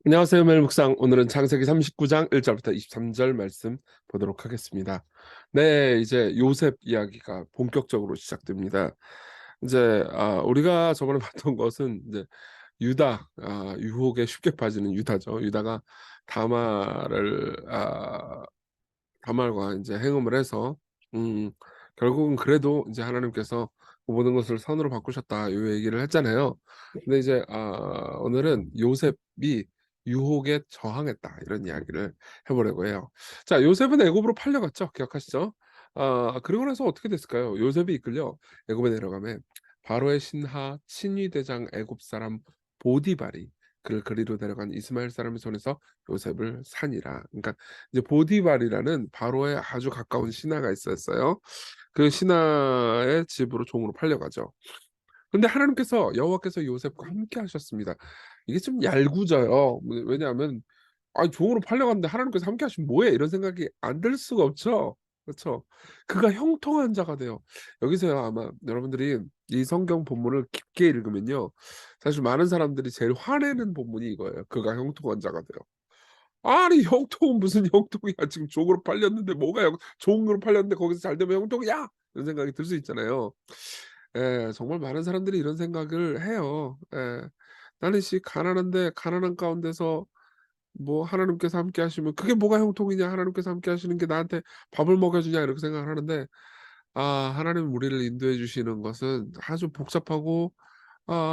안녕하세요. 멜 묵상. 오늘은 창세기 39장 1절부터 23절 말씀 보도록 하겠습니다. 네, 이제 요셉 이야기가 본격적으로 시작됩니다. 이제 우리가 저번에 봤던 것은 이제 유다, 유혹에 쉽게 빠지는 유다죠. 유다가 다말을 다말과 이제 행음을 해서 음, 결국은 그래도 이제 하나님께서 그 모든 것을 선으로 바꾸셨다 이 얘기를 했잖아요. 근데 이제 오늘은 요셉이 유혹에 저항했다 이런 이야기를 해보려고 해요. 자, 요셉은 애굽으로 팔려갔죠. 기억하시죠? 그리고 나서 어떻게 됐을까요? 요셉이 이끌려 애굽에 내려가면 바로의 신하 친위 대장 애굽 사람 보디발이 그를 그리로 데려간 이스마엘 사람의 손에서 요셉을 산이라. 그러니까 이제 보디발이라는 바로의 아주 가까운 신하가 있었어요. 그 신하의 집으로 종으로 팔려가죠. 근데 하나님께서 여호와께서 요셉과 함께 하셨습니다. 이게 좀 얄궂어요. 왜냐하면 종으로 팔려갔는데 하나님께서 함께 하시면 뭐해? 이런 생각이 안 들 수가 없죠. 그렇죠? 그가 형통한 자가 돼요. 여기서요 아마 여러분들이 이 성경 본문을 깊게 읽으면요. 사실 많은 사람들이 제일 화내는 본문이 이거예요. 그가 형통한 자가 돼요. 아니 형통은 무슨 형통이야. 지금 종으로 팔렸는데 뭐가 종으로 팔렸는데 거기서 잘 되면 형통이야. 이런 생각이 들 수 있잖아요. 예. 정말 많은 사람들이 이런 생각을 해요. 예. 나는 가난한데 가난한 가운데서 뭐 하나님께서 함께 하시면 그게 뭐가 형통이냐. 하나님께서 함께 하시는 게 나한테 밥을 먹여 주냐 이렇게 생각을 하는데 하나님 우리를 인도해 주시는 것은 아주 복잡하고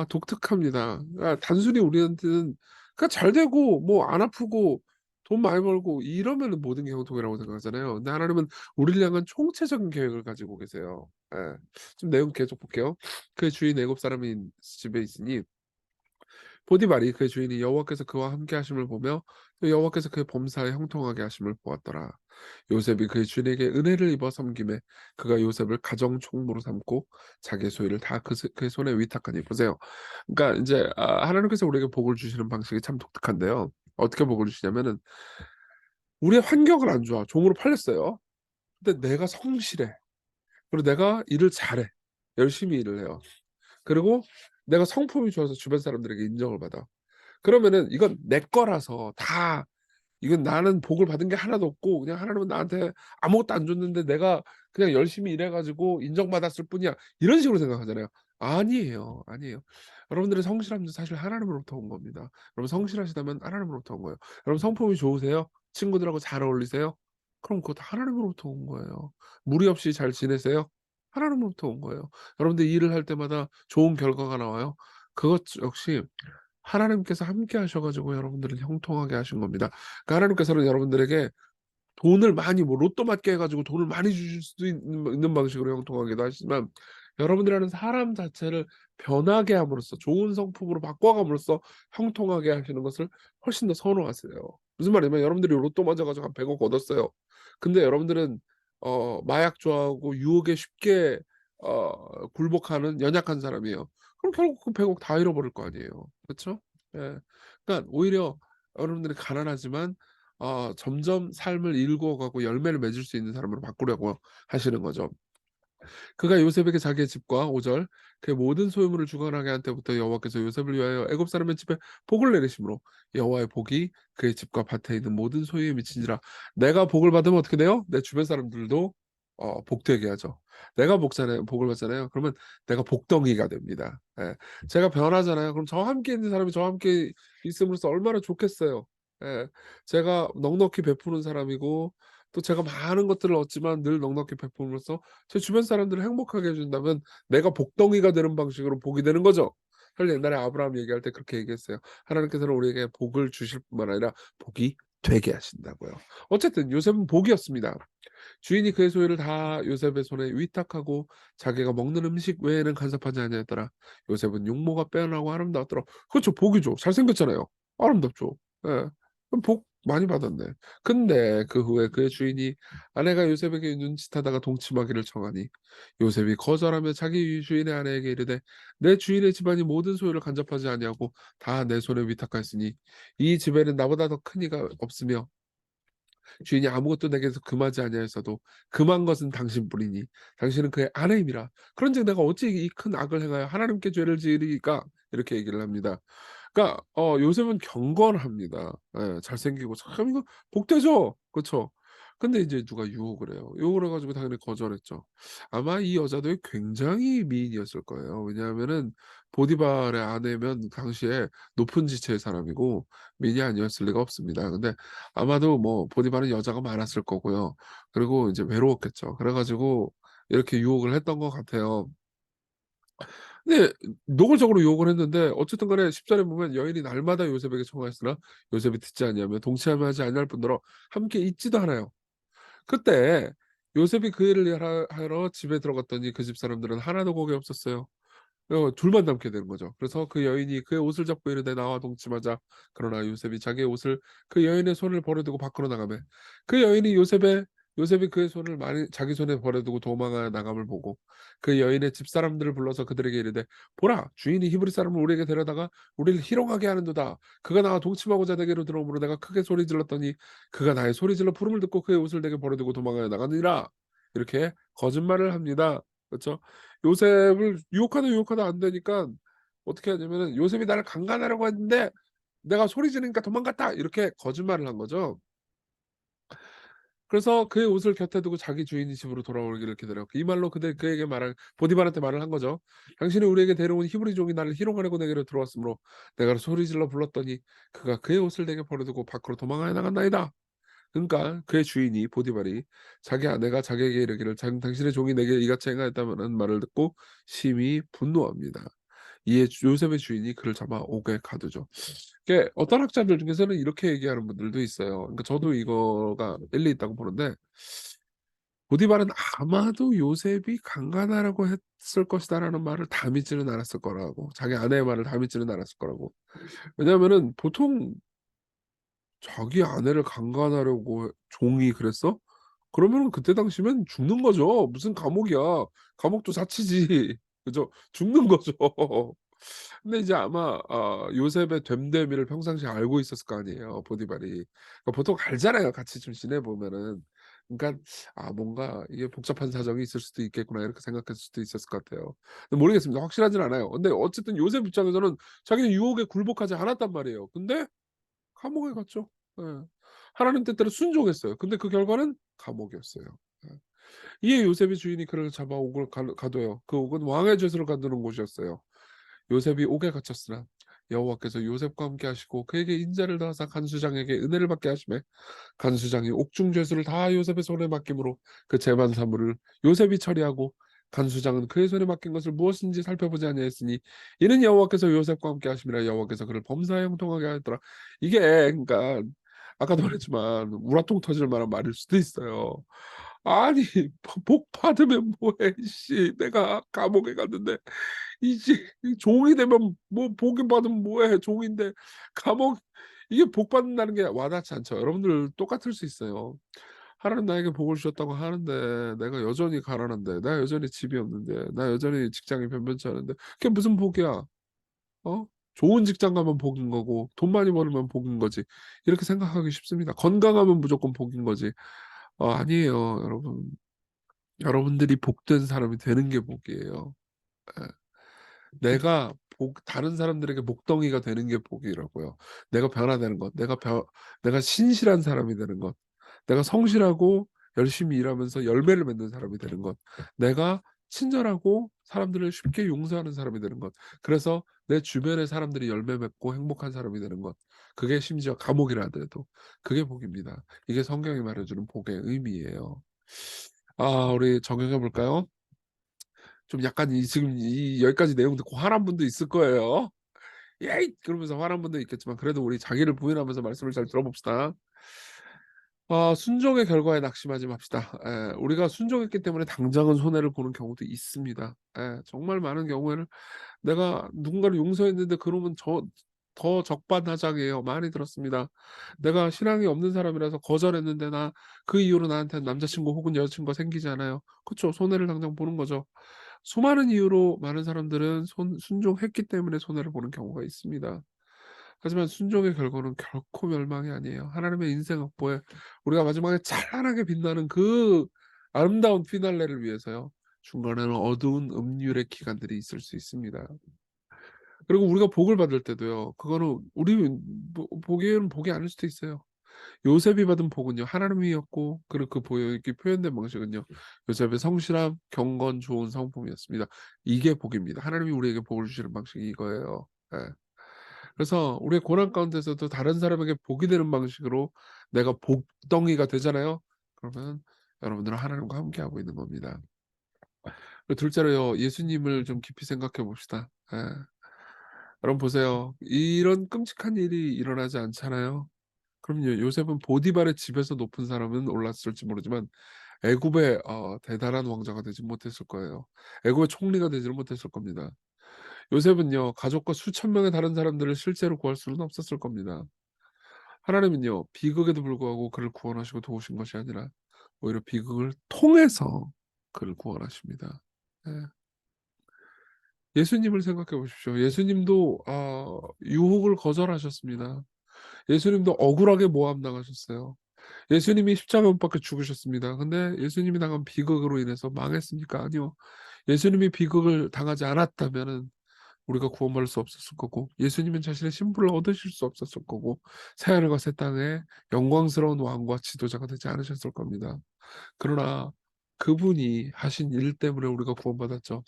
독특합니다. 단순히 우리한테는 그러니까 잘 되고 뭐 안 아프고 돈 많이 벌고 이러면은 모든 게 형통이라고 생각하잖아요. 근데 하나님은 우리를 향한 총체적인 계획을 가지고 계세요. 예. 좀 내용 계속 볼게요. 그의 주인 애굽 사람이 집에 있으니 보디발이 그의 주인이 여호와께서 그와 함께 하심을 보며 또 여호와께서 그의 범사에 형통하게 하심을 보았더라. 요셉이 그의 주인에게 은혜를 입어 섬김에 그가 요셉을 가정 총무로 삼고 자기의 소유를 다 그의 손에 위탁하니. 보세요. 그러니까 이제 하나님께서 우리에게 복을 주시는 방식이 참 독특한데요. 어떻게 복을 주시냐면은 우리의 환경은 안 좋아. 종으로 팔렸어요. 근데 내가 성실해. 그리고 내가 일을 잘해. 열심히 일을 해요. 그리고 내가 성품이 좋아서 주변 사람들에게 인정을 받아. 그러면은 이건 내 거라서 다 이건 나는 복을 받은 게 하나도 없고 그냥 하나님은 나한테 아무것도 안 줬는데 내가 그냥 열심히 일해 가지고 인정받았을 뿐이야. 이런 식으로 생각하잖아요. 아니에요. 아니에요. 여러분들의 성실함도 사실 하나님으로부터 온 겁니다. 여러분 성실하시다면 하나님으로부터 온 거예요. 여러분 성품이 좋으세요? 친구들하고 잘 어울리세요? 그럼 그것도 하나님으로부터 온 거예요. 무리 없이 잘 지내세요? 하나님으로부터 온 거예요. 여러분들 일을 할 때마다 좋은 결과가 나와요? 그것 역시 하나님께서 함께 하셔 가지고 여러분들을 형통하게 하신 겁니다. 그러니까 하나님께서는 여러분들에게 돈을 많이 뭐 로또 맞게 해 가지고 돈을 많이 주실 수도 있는 방식으로 형통하기도 하시지만 여러분들이라는 사람 자체를 변하게 함으로써 좋은 성품으로 바꿔 감으로써 형통하게 하시는 것을 훨씬 더 선호하세요. 무슨 말이냐면 여러분들이 로또 맞아 가지고 한 100억 얻었어요. 근데 여러분들은 마약 좋아하고 유혹에 쉽게 굴복하는 연약한 사람이에요. 그럼 결국 그 100억 다 잃어버릴 거 아니에요. 그쵸? 예. 그러니까 오히려 여러분들이 가난하지만 점점 삶을 일구어 가고 열매를 맺을 수 있는 사람으로 바꾸려고 하시는 거죠. 그가 요셉에게 자기의 집과 5절 그의 모든 소유물을 주관하게 한 때부터 여호와께서 요셉을 위하여 애굽 사람의 집에 복을 내리심으로 여호와의 복이 그의 집과 밭에 있는 모든 소유에 미친지라. 내가 복을 받으면 어떻게 돼요? 내 주변 사람들도 복되게 하죠. 내가 복을 받잖아요. 그러면 내가 복덩이가 됩니다. 예. 제가 변하잖아요. 그럼 저와 함께 있는 사람이 저와 함께 있음으로써 얼마나 좋겠어요. 예. 제가 넉넉히 베푸는 사람이고 또 제가 많은 것들을 얻지만 늘 넉넉히 베품으로써 제 주변 사람들을 행복하게 해 준다면 내가 복덩이가 되는 방식으로 복이 되는 거죠. 사실 옛날에 아브라함 얘기할 때 그렇게 얘기했어요. 하나님께서는 우리에게 복을 주실 뿐만 아니라 복이 되게 하신다고요. 어쨌든 요셉은 복이었습니다. 주인이 그의 소유를 다 요셉의 손에 위탁하고 자기가 먹는 음식 외에는 간섭하지 아니하였더라. 요셉은 용모가 빼어나고 아름다웠더라. 그렇죠. 복이죠. 잘생겼잖아요. 아름답죠. 예. 그럼 복 많이 받았네. 근데 그 후에 그의 주인이 아내가 요셉에게 눈짓하다가 동침하기를 청하니 요셉이 거절하며 자기 주인의 아내에게 이르되 내 주인의 집안이 모든 소유를 간접하지 아니하고 다 내 손에 위탁하였으니 이 집에는 나보다 더 큰 이가 없으며 주인이 아무것도 내게서 금하지 아니하였어도 금한 것은 당신뿐이니 당신은 그의 아내임이라. 그런즉 내가 어찌 이 큰 악을 행하여 하나님께 죄를 지으리까 이렇게 얘기를 합니다. 그러니까 요셉은 경건합니다. 예. 잘생기고 참 이거 복되죠. 그쵸? 근데 이제 누가 유혹을 해요. 유혹을 해 가지고 당연히 거절했죠. 아마 이 여자도 굉장히 미인이었을 거예요. 왜냐하면은 보디발의 아내면 당시에 높은 지체의 사람이고 미인이 아니었을 리가 없습니다. 근데 아마도 뭐 보디발은 여자가 많았을 거고요. 그리고 이제 외로웠겠죠. 그래 가지고 이렇게 유혹을 했던 것 같아요. 네. 노골적으로 유혹을 했는데 어쨌든 간에 10 절에 보면 여인이 날마다 요셉에게 청하였으나 요셉이 듣지 아니하며 동침하지 아니할 뿐더러 함께 있지도 않아요. 그때 요셉이 그 일을 하러 집에 들어갔더니 그 집 사람들은 하나도 거기 없었어요. 둘만 남게 되는 거죠. 그래서 그 여인이 그의 옷을 잡고 이르되 나와 동침하자. 그러나 요셉이 자기의 옷을 그 여인의 손을 버려두고 밖으로 나가매 그 여인이 요셉이 그의 손을 많이 자기 손에 버려두고 도망하여 나감을 보고 그 여인의 집사람들을 불러서 그들에게 이르되 보라 주인이 히브리 사람을 우리에게 데려다가 우리를 희롱하게 하는도다. 그가 나와 동침하고자 내게로 들어오므로 내가 크게 소리 질렀더니 그가 나의 소리 질러 부름을 듣고 그의 옷을 내게 버려두고 도망하여 나가니라. 이렇게 거짓말을 합니다. 그렇죠? 요셉을 유혹하다 안 되니까 어떻게 하냐면은 "요셉이 나를 강간하려고 했는데 내가 소리 지르니까 도망갔다." 이렇게 거짓말을 한 거죠. 그래서 그의 옷을 곁에 두고 자기 주인이 집으로 돌아오기를 기다렸고 이 말로 그에게 말한 보디발한테 말을 한 거죠. "당신이 우리에게 데려온 히브리 종이 나를 희롱하려고 내게로 들어왔으므로 내가 소리 질러 불렀더니 그가 그의 옷을 내게 버려두고 밖으로 도망하여 나갔나이다." 그러니까 그의 주인이 보디발이 자기 아내가 자기에게 이르기를 당신의 종이 내게 이같이 행하였다는 말을 듣고 심히 분노합니다. 이에 요셉의 주인이 그를 잡아 옥에 가두죠. 이게 어떤 학자들 중에서는 이렇게 얘기하는 분들도 있어요. 그러니까 저도 이거가 일리 있다고 보는데 보디발은 아마도 요셉이 강간하라고 했을 것이다라는 말을 다 믿지는 않았을 거라고. 자기 아내의 말을 다 믿지는 않았을 거라고. 왜냐하면은 보통 자기 아내를 강간하려고 종이 그랬어? 그러면은 그때 당시면 죽는 거죠. 무슨 감옥이야. 감옥도 자치지. 그죠? 죽는 거죠. 근데 이제 아마 요셉의 됨됨이를 평상시에 알고 있었을 거 아니에요, 보디발이. 그러니까 보통 알잖아요, 같이 좀 지내 보면은. 그러니까 '아 뭔가 이게 복잡한 사정이 있을 수도 있겠구나.' 이렇게 생각했을 수도 있었을 것 같아요. 근데 모르겠습니다. 확실하진 않아요. 근데 어쨌든 요셉 입장에서는 자기는 유혹에 굴복하지 않았단 말이에요. 근데 감옥에 갔죠. 예. 하나님 뜻대로 순종했어요. 근데 그 결과는 감옥이었어요. 예. 이에 요셉의 주인이 그를 잡아 옥을 가둬요. 그 옥은 왕의 죄수를 가두는 곳이었어요. 요셉이 옥에 갇혔으나 여호와께서 요셉과 함께 하시고 그에게 인자를 더하사 간수장에게 은혜를 받게 하시매 간수장이 옥중 죄수를 다 요셉의 손에 맡김으로 그 재반 사물을 요셉이 처리하고 간수장은 그의 손에 맡긴 것을 무엇인지 살펴보지 아니하였으니 이는 여호와께서 요셉과 함께 하심이라 여호와께서 그를 범사에 형통하게 하였더라. 이게 그러니까 아까도 말했지만 우라통 터질 만한 말일 수도 있어요. 아니 복 받으면 뭐해 씨 내가 감옥에 갔는데 이제 종이 되면 뭐 복임 받으면 뭐해 종인데 감옥 이게 복 받는다는 게 와닿지 않죠. 여러분들 똑같을 수 있어요. 하나님 나에게 복을 주셨다고 하는데 내가 여전히 가난한데 나 여전히 집이 없는데 나 여전히 직장이 변변치 않은데 그게 무슨 복이야. 어? 좋은 직장 가면 복인 거고 돈 많이 벌으면 복인 거지. 이렇게 생각하기 쉽습니다. 건강하면 무조건 복인 거지. 아니에요 여러분. 여러분들이 복된 사람이 되는 게 복이에요. 예. 내가 다른 사람들에게 목동이가 되는 게 복이라고요. 내가 변화되는 것, 내가 신실한 사람이 되는 것, 내가 성실하고 열심히 일하면서 열매를 맺는 사람이 되는 것, 내가 친절하고 사람들을 쉽게 용서하는 사람이 되는 것, 그래서 내 주변의 사람들이 열매 맺고 행복한 사람이 되는 것, 그게 심지어 감옥이라 하더라도 그게 복입니다. 이게 성경이 말해주는 복의 의미예요. 우리 적용해 볼까요? 좀 약간 지금 여기까지 내용 듣고 화난 분도 있을 거예요. "예이!" 그러면서 화난 분도 있겠지만 그래도 우리 자기를 부인하면서 말씀을 잘 들어봅시다. 순종의 결과에 낙심하지 맙시다. 예. 우리가 순종했기 때문에 당장은 손해를 보는 경우도 있습니다. 예. 정말 많은 경우에는 내가 누군가를 용서했는데 그러면 더 적반하장이에요. 많이 들었습니다. 내가 신앙이 없는 사람이라서 거절했는데 그 이후로 나한테 남자 친구 혹은 여자 친구가 생기지 않아요. 그쵸. 손해를 당장 보는 거죠. 수많은 이유로 많은 사람들은 순종했기 때문에 손해를 보는 경우가 있습니다. 하지만 순종의 결과는 결코 멸망이 아니에요. 하나님의 인생 확보에 우리가 마지막에 찬란하게 빛나는 그 아름다운 피날레를 위해서요. 중간에는 어두운 음률의 기간들이 있을 수 있습니다. 그리고 우리가 복을 받을 때도요. 그거는 우리 보기에는 복이 아닐 수도 있어요. 요셉이 받은 복은요. 하나님이었고 그리고 그 복이 표현된 방식은요. 요셉의 성실함, 경건, 좋은 성품이었습니다. 이게 복입니다. 하나님이 우리에게 복을 주시는 방식이 이거예요. 예. 그래서 우리의 고난 가운데서도 다른 사람에게 복이 되는 방식으로 내가 복덩이가 되잖아요. 그러면 여러분들은 하나님과 함께하고 있는 겁니다. 그리고 둘째로요. 예수님을 좀 깊이 생각해 봅시다. 예. 여러분 보세요. 이런 끔찍한 일이 일어나지 않잖아요. 그럼요. 요셉은 보디발의 집에서 높은 사람은 올랐을지 모르지만 애굽의 대단한 왕자가 되지 못했을 거예요. 애굽의 총리가 되지는 못했을 겁니다. 요셉은요. 가족과 수천 명의 다른 사람들을 실제로 구할 수는 없었을 겁니다. 하나님은요. 비극에도 불구하고 그를 구원하시고 도우신 것이 아니라 오히려 비극을 통해서 그를 구원하십니다. 예. 예수님을 생각해 보십시오. 예수님도 유혹을 거절하셨습니다. 예수님도 억울하게 모함 당하셨어요. 예수님이 십자가 못 박혀 죽으셨습니다. 근데 예수님이 당한 비극으로 인해서 망했습니까? 아니요. 예수님이 비극을 당하지 않았다면은 우리가 구원받을 수 없었을 거고 예수님은 자신의 신분을 얻으실 수 없었을 거고 새하늘과 새 땅에 영광스러운 왕과 지도자가 되지 않으셨을 겁니다. 그러나 그분이 하신 일 때문에 우리가 구원받았죠.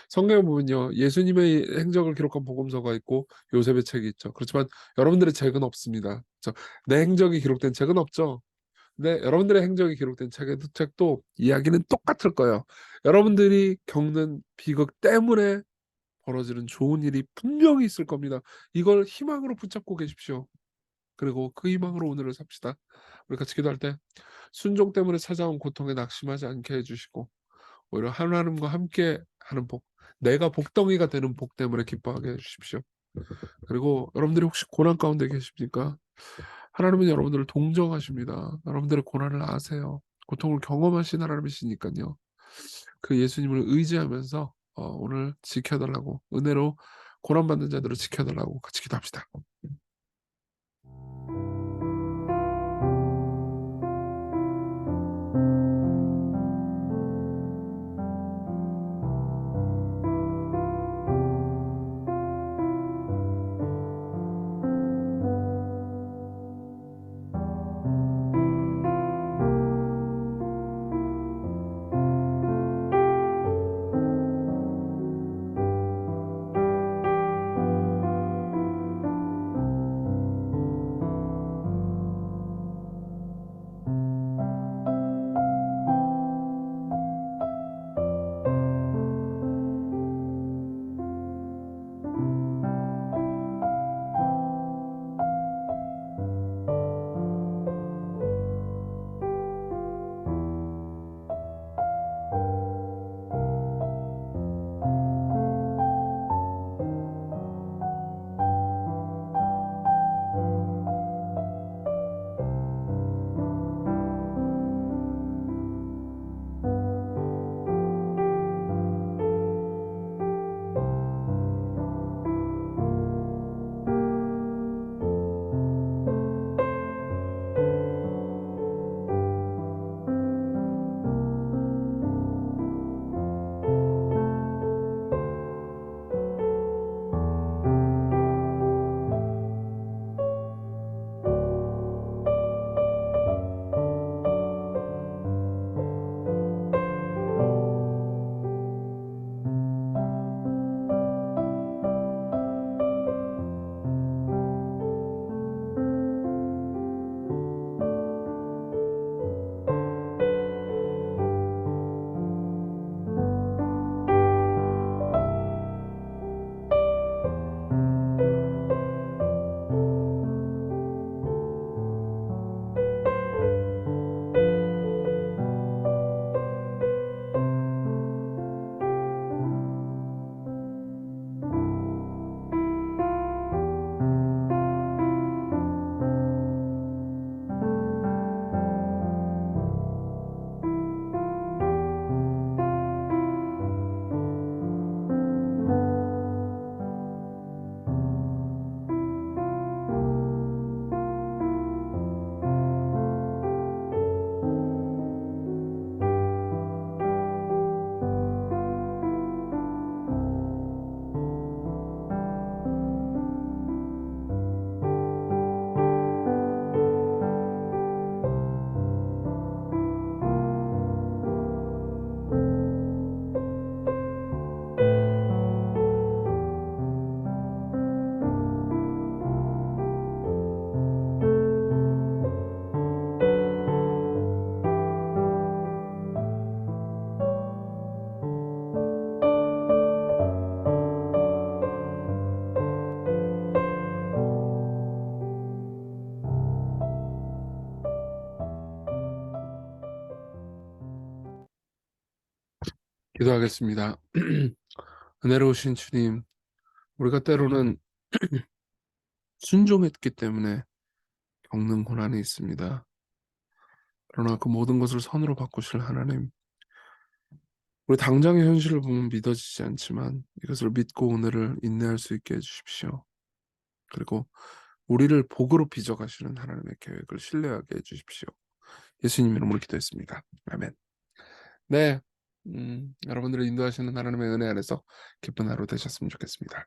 성경에 보면요. 예수님의 행적을 기록한 복음서가 있고 요셉의 책이 있죠. 그렇지만 여러분들의 책은 없습니다. 내 행적이 기록된 책은 없죠. 근데 여러분들의 행적이 기록된 책도 이야기는 똑같을 거예요. 여러분들이 겪는 비극 때문에 벌어지는 좋은 일이 분명히 있을 겁니다. 이걸 희망으로 붙잡고 계십시오. 그리고 그 희망으로 오늘을 삽시다. 우리 같이 기도할 때 순종 때문에 찾아온 고통에 낙심하지 않게 해주시고 오히려 하나님과 함께 하는 복, 내가 복덩이가 되는 복 때문에 기뻐하게 해주십시오. 그리고 여러분들이 혹시 고난 가운데 계십니까? 하나님은 여러분들을 동정하십니다. 여러분들의 고난을 아세요. 고통을 경험하신 하나님이시니까요. 그 예수님을 의지하면서 오늘 지켜달라고 은혜로 고난받는 자들을 지켜달라고 같이 기도합시다. 기도하겠습니다. 은혜로우신 주님, 우리가 때로는 순종했기 때문에 겪는 고난이 있습니다. 그러나 그 모든 것을 선으로 바꾸실 하나님, 우리 당장의 현실을 보면 믿어지지 않지만 이것을 믿고 오늘을 인내할 수 있게 해주십시오. 그리고 우리를 복으로 빚어가시는 하나님의 계획을 신뢰하게 해주십시오. 예수님 이름으로 기도했습니다. 아멘. 네, 여러분들을 인도하시는 하나님의 은혜 안에서 기쁜 하루 되셨으면 좋겠습니다.